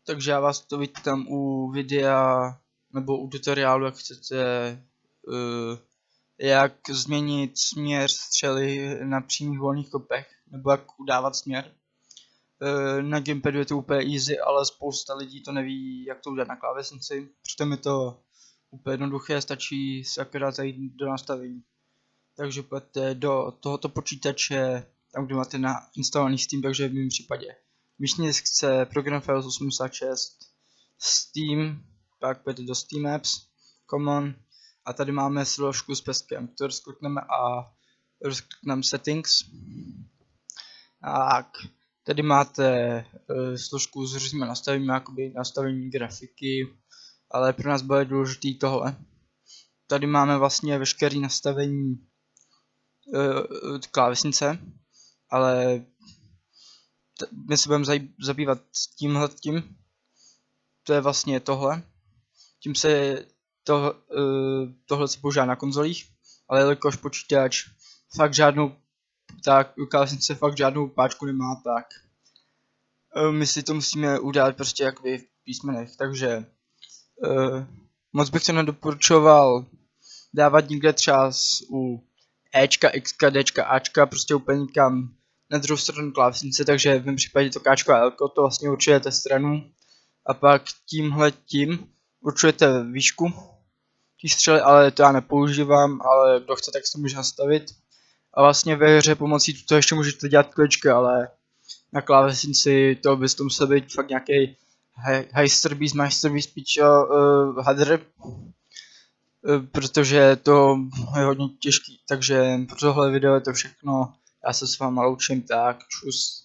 Takže já vás to vítám u videa nebo u tutoriálu, jak chcete jak změnit směr střely na přímých volných kopech, nebo jak udávat směr. Na gamepadu je to úplně easy, ale spousta lidí to neví, jak to udělat na klávesnici. Přitom je to úplně jednoduché, stačí se akorát zajít do nastavení. Takže pojďte do tohoto počítače, tam kde máte instalovaný Steam, takže v mém případě místní diskce, program Files 86, Steam, pak půjdete do Steam Apps, Common, a tady máme složku s peskem, to rozklikneme a rozklikneme Settings. Tak, tady máte složku s různými nastaveními, jakoby nastavení grafiky, ale pro nás bude důležitý tohle. Tady máme vlastně veškeré nastavení klávesnice, ale my se budeme zabývat tímhletím. To je vlastně tohle. Tím se tohle se používá na konzolích, ale jelikož počítač fakt žádnou, tak klávesnice fakt žádnou páčku nemá, tak my si to musíme udělat prostě jakoby v písmenech, takže moc bych to nedoporučoval dávat nikde třeba u Ečka, Xka, Dčka, Ačka, prostě úplně nikam na druhou stranu klávesnice, takže v mém případě to Kčko a Lko, to vlastně určujete stranu a pak tímhletím určujete výšku té střely, ale to já nepoužívám, ale kdo chce, tak si to může nastavit. A vlastně ve hře pomocí toho ještě můžete dělat kličky, ale na klávesnici to bys to musel být fakt nějaký Heisterbeast, Meisterbeast, hadr, protože to je hodně těžký, takže pro tohle video je to všechno, já se s váma loučím, tak čus.